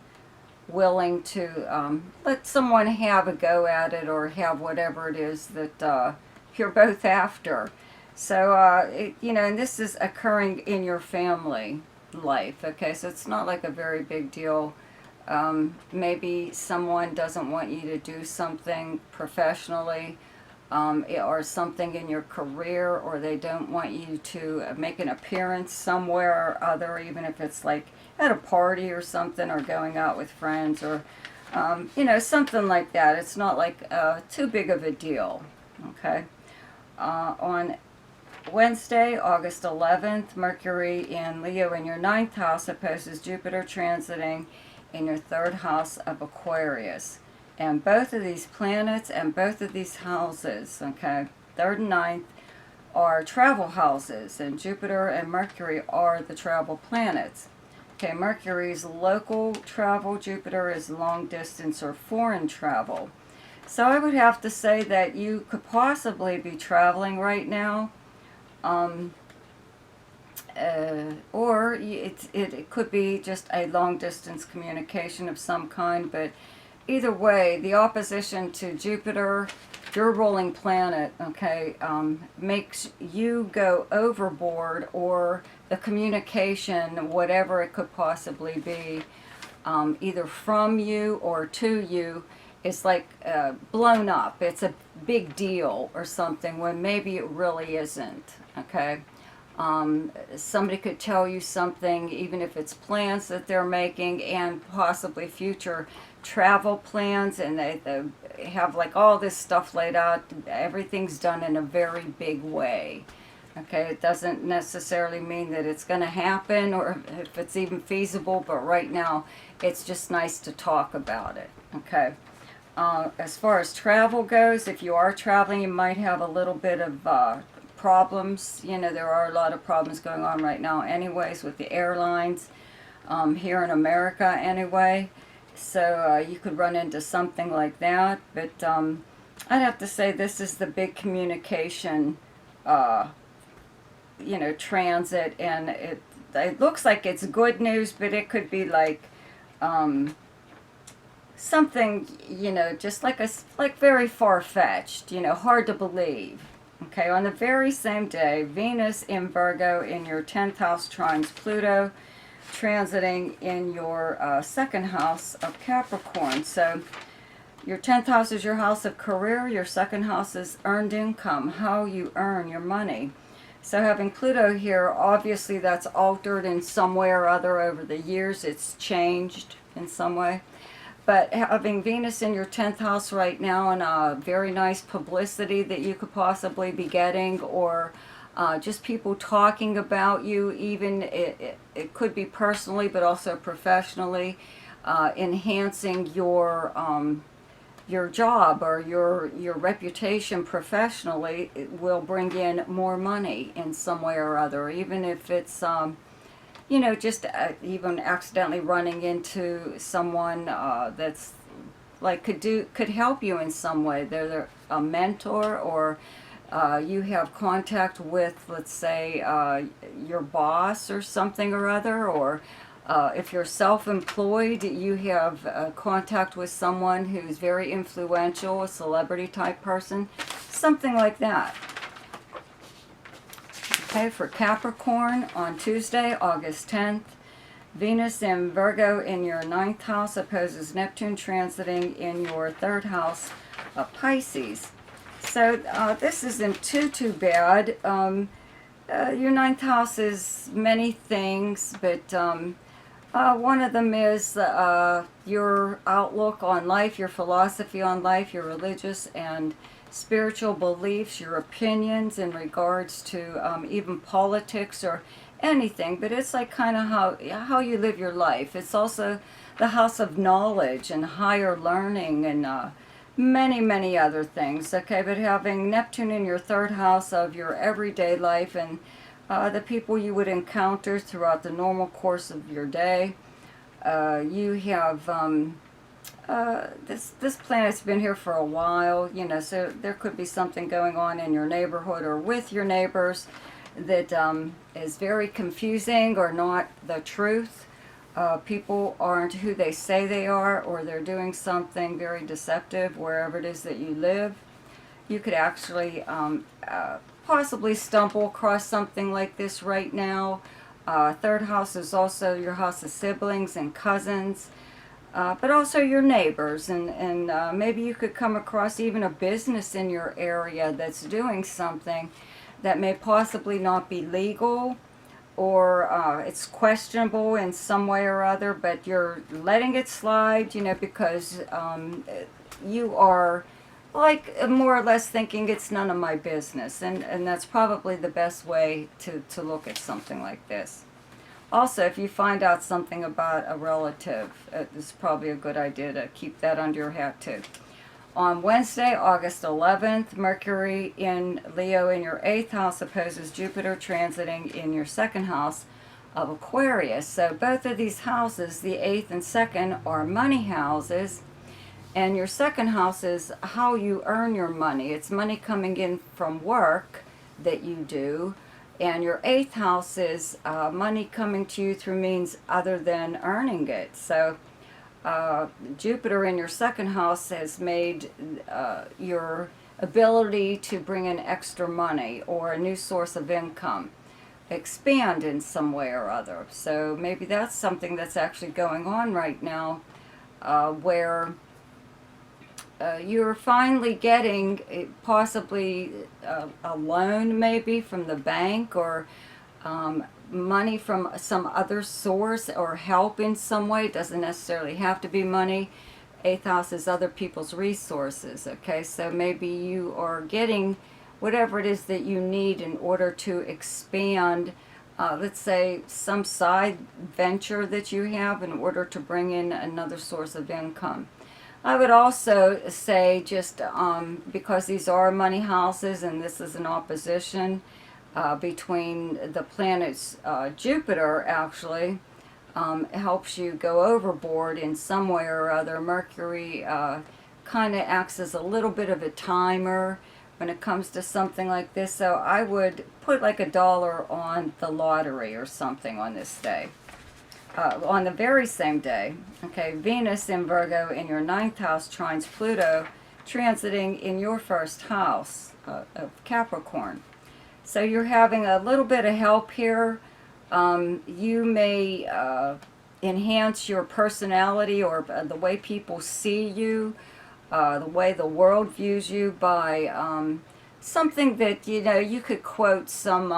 willing to let someone have a go at it or have whatever it is that you're both after. So, you know, and this is occurring in your family life, okay? So it's not like a very big deal. Maybe someone doesn't want you to do something professionally or something in your career, or they don't want you to make an appearance somewhere or other, even if it's like at a party or something, or going out with friends, or you know, something like that. It's not like too big of a deal, okay? On Wednesday, August 11th, Mercury in Leo in your 9th house opposes Jupiter transiting in your 3rd house of Aquarius. And both of these planets and both of these houses, okay, 3rd and 9th, are travel houses, and Jupiter and Mercury are the travel planets. Okay, Mercury is local travel. Jupiter is long distance or foreign travel. So I would have to say that you could possibly be traveling right now. Or it could be just a long distance communication of some kind, but either way, the opposition to Jupiter, your ruling planet, okay, makes you go overboard, or the communication, whatever it could possibly be, either from you or to you, is like blown up. It's a big deal or something when maybe it really isn't, okay? Somebody could tell you something, even if it's plans that they're making and possibly future travel plans, and they have like all this stuff laid out. Everything's done in a very big way. Okay, it doesn't necessarily mean that it's going to happen or if it's even feasible, but right now it's just nice to talk about it. Okay. As far as travel goes, if you are traveling, you might have a little bit of problems. You know, there are a lot of problems going on right now anyways with the airlines here in America anyway. So you could run into something like that. But I'd have to say this is the big communication, you know, transit. And it looks like it's good news, but it could be like something, you know, just like very far-fetched, you know, hard to believe. Okay, on the very same day, Venus in Virgo in your 10th house trines Pluto, transiting in your 2nd house of Capricorn. So your 10th house is your house of career, your 2nd house is earned income, how you earn your money. So having Pluto here, obviously that's altered in some way or other over the years. It's changed in some way. But having Venus in your 10th house right now, and a very nice publicity that you could possibly be getting, or just people talking about you, even it could be personally but also professionally, enhancing your job or your reputation professionally. It will bring in more money in some way or other, even if it's you know, just even accidentally running into someone that's like could help you in some way. They're a mentor, or you have contact with, let's say, your boss or something or other, or if you're self-employed, you have contact with someone who's very influential, a celebrity type person, something like that. Okay, for Capricorn, on Tuesday, August 10th, Venus in Virgo in your 9th house opposes Neptune transiting in your 3rd house of Pisces. So this isn't too bad. Your 9th house is many things, but one of them is your outlook on life, your philosophy on life, your religious and spiritual beliefs, your opinions in regards to even politics or anything. But it's like kind of how you live your life. It's also the house of knowledge and higher learning and many other things. Okay, but having Neptune in your 3rd house of your everyday life and the people you would encounter throughout the normal course of your day. You have this planet's been here for a while, you know, so there could be something going on in your neighborhood or with your neighbors that is very confusing or not the truth. People aren't who they say they are, or they're doing something very deceptive wherever it is that you live. You could actually possibly stumble across something like this right now. 3rd house is also your house of siblings and cousins. But also your neighbors, and maybe you could come across even a business in your area that's doing something that may possibly not be legal, or it's questionable in some way or other, but you're letting it slide, you know, because you are like more or less thinking it's none of my business, and that's probably the best way to look at something like this. Also, if you find out something about a relative, it's probably a good idea to keep that under your hat too. On Wednesday, August 11th, Mercury in Leo in your 8th house opposes Jupiter transiting in your 2nd house of Aquarius. So both of these houses, the 8th and 2nd, are money houses. And your 2nd house is how you earn your money. It's money coming in from work that you do. And your 8th house is money coming to you through means other than earning it. So Jupiter in your 2nd house has made your ability to bring in extra money or a new source of income expand in some way or other. So maybe that's something that's actually going on right now, where you're finally getting possibly a loan maybe from the bank, or money from some other source, or help in some way. It doesn't necessarily have to be money. 8th house is other people's resources, okay? So maybe you are getting whatever it is that you need in order to expand, let's say, some side venture that you have in order to bring in another source of income. I would also say, just because these are money houses and this is an opposition between the planets, Jupiter actually helps you go overboard in some way or other. Mercury kind of acts as a little bit of a timer when it comes to something like this. So I would put like $1 on the lottery or something on this day. On the very same day, okay, Venus in Virgo in your 9th house trines Pluto, transiting in your 1st house of Capricorn. So you're having a little bit of help here. You may enhance your personality or the way people see you, the way the world views you by something that, you could quote some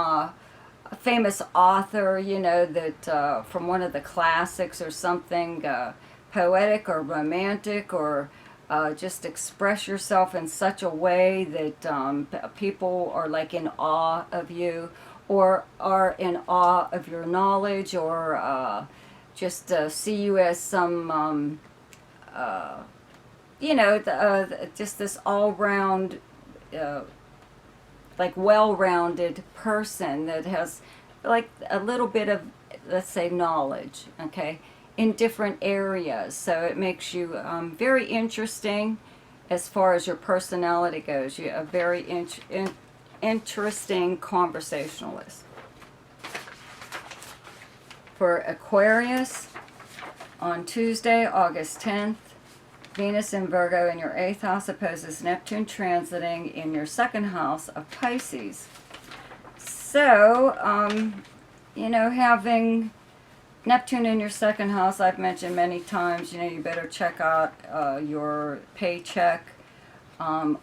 a famous author, that from one of the classics or something, poetic or romantic, or just express yourself in such a way that people are like in awe of you, or are in awe of your knowledge, or just see you as some, just this all-round like well-rounded person that has like a little bit of, let's say, knowledge, okay, in different areas. So it makes you very interesting as far as your personality goes. You're a very interesting conversationalist. For Aquarius, on Tuesday, August 10th, Venus in Virgo in your 8th house opposes Neptune transiting in your 2nd house of Pisces. So, having Neptune in your 2nd house, I've mentioned many times, you better check out your paycheck,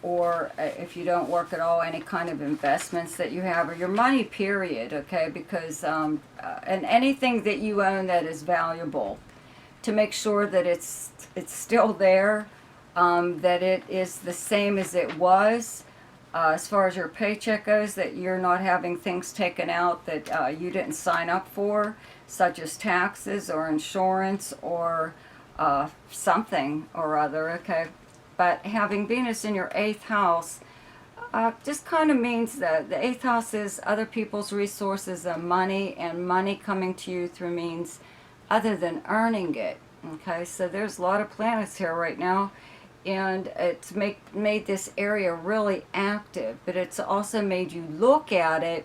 or if you don't work at all, any kind of investments that you have, or your money, period, okay? Because, and anything that you own that is valuable, to make sure that it's still there, that it is the same as it was, as far as your paycheck goes, that you're not having things taken out that you didn't sign up for, such as taxes or insurance or something or other, okay? But having Venus in your 8th house just kind of means that the 8th house is other people's resources and money coming to you through means other than earning it, okay? So there's a lot of planets here right now, and it's made this area really active, but it's also made you look at it.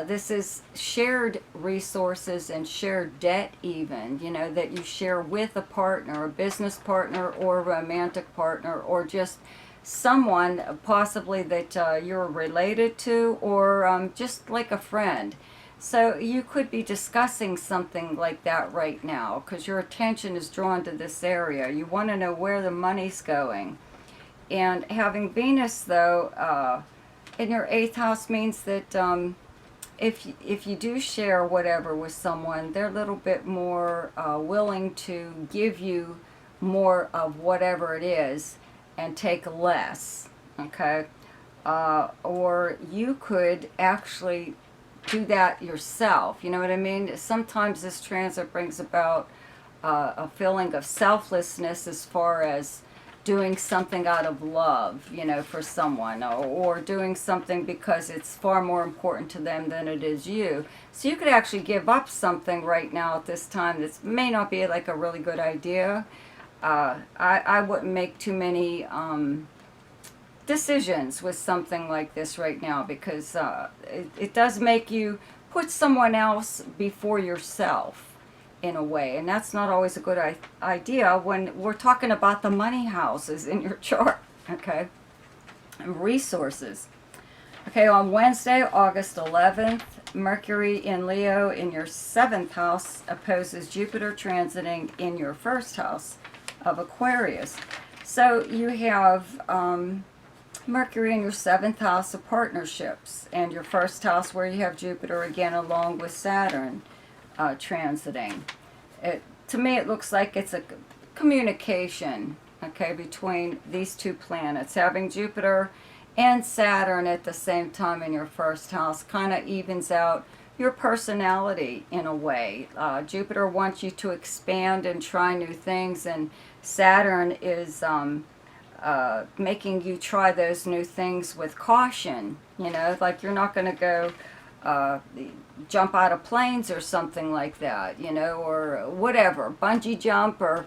This is shared resources and shared debt even, that you share with a partner, a business partner, or a romantic partner, or just someone possibly that you're related to, or just like a friend. So you could be discussing something like that right now because your attention is drawn to this area. You want to know where the money's going. And having Venus, though, in your 8th house means that if you do share whatever with someone, they're a little bit more willing to give you more of whatever it is and take less, okay? Or you could actually do that yourself, you know what I mean? Sometimes this transit brings about a feeling of selflessness as far as doing something out of love, you know, for someone, or doing something because it's far more important to them than it is you. So you could actually give up something right now at this time that may not be like a really good idea. I wouldn't make too many decisions with something like this right now, because it does make you put someone else before yourself in a way, and that's not always a good idea when we're talking about the money houses in your chart, okay, and resources. Okay, on Wednesday, August 11th, Mercury in Leo in your 7th house opposes Jupiter transiting in your 1st house of Aquarius. So you have Mercury in your 7th house of partnerships, and your 1st house where you have Jupiter again along with Saturn transiting. To me, it looks like it's a communication, okay, between these two planets. Having Jupiter and Saturn at the same time in your 1st house kind of evens out your personality in a way. Jupiter wants you to expand and try new things, and Saturn is making you try those new things with caution. You know, like you're not going to go jump out of planes or something like that, you know, or whatever, bungee jump, or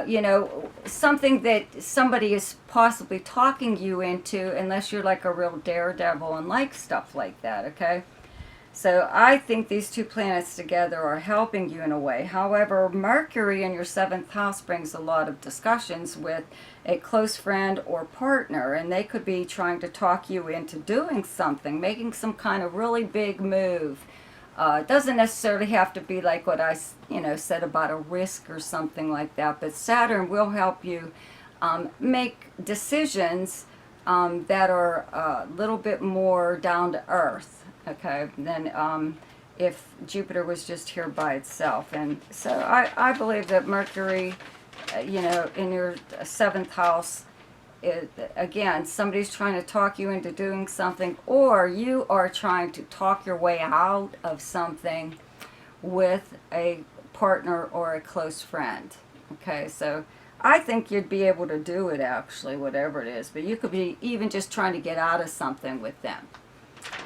you know, something that somebody is possibly talking you into, unless you're like a real daredevil and like stuff like that, okay? So I think these two planets together are helping you in a way. However, Mercury in your 7th house brings a lot of discussions with a close friend or partner, and they could be trying to talk you into doing something, making some kind of really big move. It doesn't necessarily have to be like what I, you know, said about a risk or something like that, but Saturn will help you make decisions that are a little bit more down to earth, okay, than if Jupiter was just here by itself. And so I believe that Mercury, you know, in your 7th house, again, somebody's trying to talk you into doing something, or you are trying to talk your way out of something with a partner or a close friend. Okay, so I think you'd be able to do it, actually, whatever it is, but you could be even just trying to get out of something with them.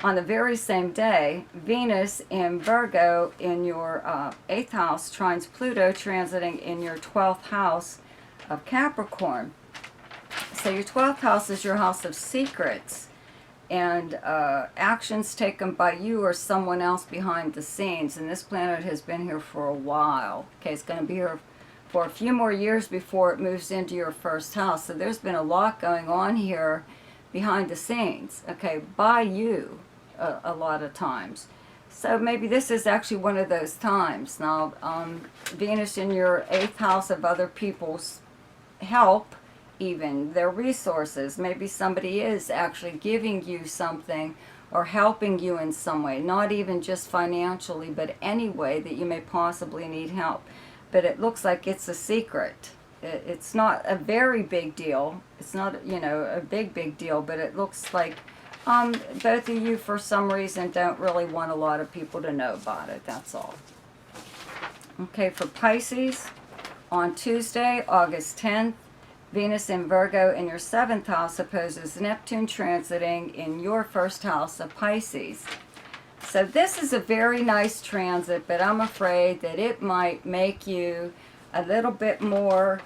On the very same day, Venus in Virgo in your 8th house trines Pluto transiting in your 12th house of Capricorn. So your 12th house is your house of secrets and actions taken by you or someone else behind the scenes. And this planet has been here for a while. Okay, it's going to be here for a few more years before it moves into your 1st house. So there's been a lot going on here behind the scenes, okay, by you a lot of times. So maybe this is actually one of those times. Now, Venus in your 8th house of other people's help, even their resources. Maybe somebody is actually giving you something or helping you in some way, not even just financially, but any way that you may possibly need help. But it looks like it's a secret. It's not a very big deal. It's not, you know, a big deal, but it looks like both of you, for some reason, don't really want a lot of people to know about it. That's all. Okay, for Pisces, on Tuesday, August 10th, Venus in Virgo in your 7th house opposes Neptune transiting in your 1st house of Pisces. So this is a very nice transit, but I'm afraid that it might make you a little bit more,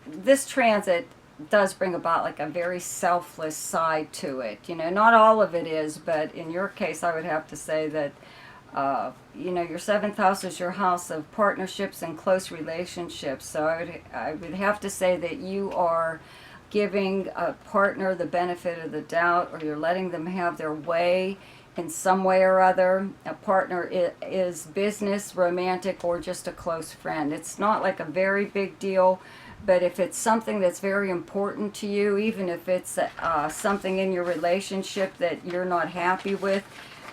this transit does bring about like a very selfless side to it. You know, not all of it is, but in your case I would have to say that, you know, your 7th house is your house of partnerships and close relationships. So I would have to say that you are giving a partner the benefit of the doubt, or you're letting them have their way in some way or other. A partner is business, romantic, or just a close friend. It's not like a very big deal, but if it's something that's very important to you, even if it's something in your relationship that you're not happy with,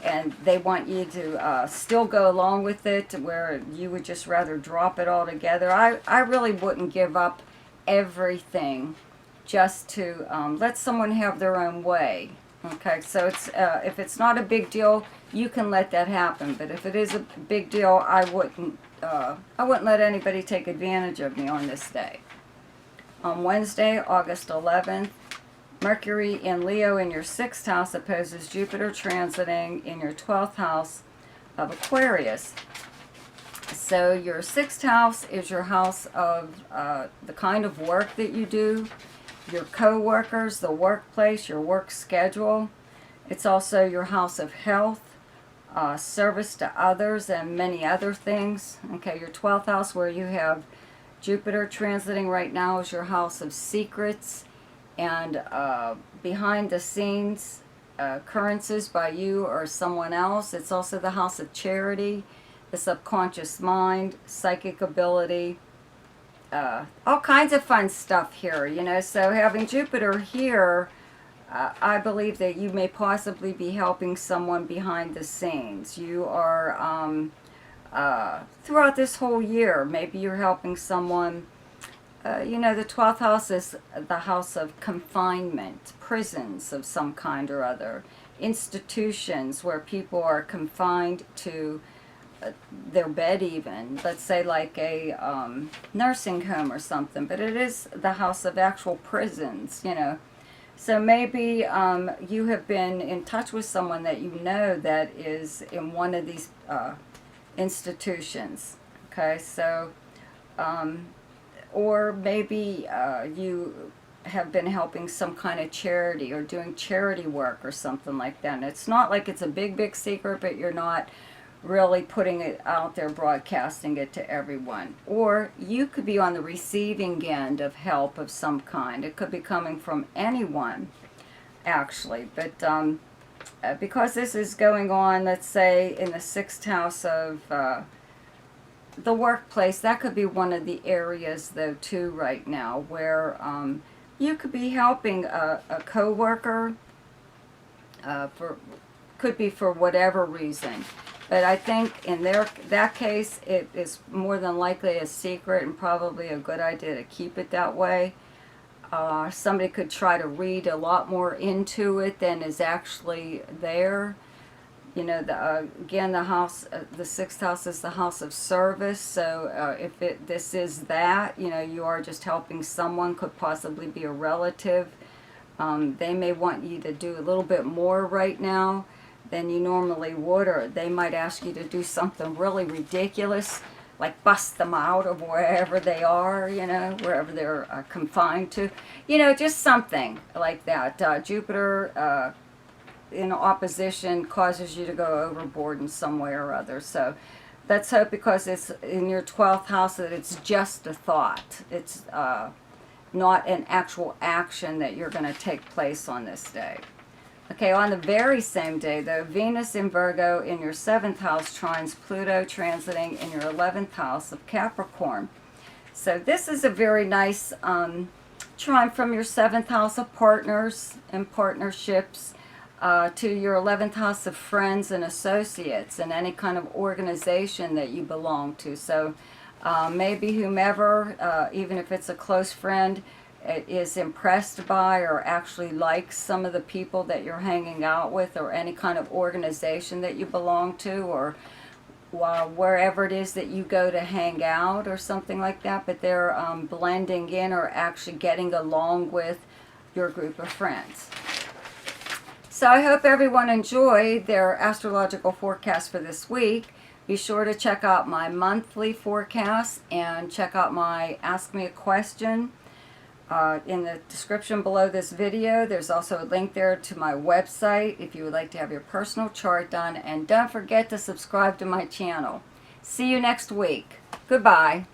and they want you to still go along with it, where you would just rather drop it all together, I really wouldn't give up everything just to let someone have their own way. Okay, so it's if it's not a big deal, you can let that happen. But if it is a big deal, I wouldn't let anybody take advantage of me on this day. On Wednesday, August 11th, Mercury in Leo in your 6th house opposes Jupiter transiting in your 12th house of Aquarius. So your 6th house is your house of the kind of work that you do, your co-workers, the workplace, your work schedule. It's also your house of health, service to others, and many other things. Okay, your 12th house, where you have Jupiter transiting right now, is your house of secrets and behind the scenes occurrences by you or someone else. It's also the house of charity, the subconscious mind, psychic ability, all kinds of fun stuff here, you know. So having Jupiter here, I believe that you may possibly be helping someone behind the scenes. You are, throughout this whole year, maybe you're helping someone. You know, the 12th house is the house of confinement, prisons of some kind or other, institutions where people are confined to their bed even, let's say like a nursing home or something, but it is the house of actual prisons, you know. So maybe you have been in touch with someone that you know that is in one of these institutions, okay, so, or maybe you have been helping some kind of charity or doing charity work or something like that. And it's not like it's a big secret, but you're not really putting it out there, broadcasting it to everyone. Or you could be on the receiving end of help of some kind. It could be coming from anyone, actually. But because this is going on, let's say, in the 6th house of the workplace, that could be one of the areas, though, too, right now, where you could be helping a co-worker, could be for whatever reason. But I think in that case, it is more than likely a secret and probably a good idea to keep it that way. Somebody could try to read a lot more into it than is actually there. You know, again, the house, the 6th house is the house of service. So if this is that, you know, you are just helping someone, could possibly be a relative. They may want you to do a little bit more right now than you normally would, or they might ask you to do something really ridiculous, like bust them out of wherever they are, you know, wherever they're confined to. You know, just something like that. Jupiter in opposition causes you to go overboard in some way or other. So let's hope, because it's in your 12th house, that it's just a thought. It's not an actual action that you're going to take place on this day. Okay, on the very same day, though, Venus in Virgo in your 7th house trines Pluto transiting in your 11th house of Capricorn. So this is a very nice trine from your 7th house of partners and partnerships to your 11th house of friends and associates and any kind of organization that you belong to. So maybe whomever, even if it's a close friend, is impressed by or actually likes some of the people that you're hanging out with, or any kind of organization that you belong to, or wherever it is that you go to hang out or something like that, but they're blending in or actually getting along with your group of friends. So I hope everyone enjoyed their astrological forecast for this week. Be sure to check out my monthly forecast and check out my Ask Me a Question. In the description below this video, there's also a link there to my website if you would like to have your personal chart done. And don't forget to subscribe to my channel. See you next week. Goodbye.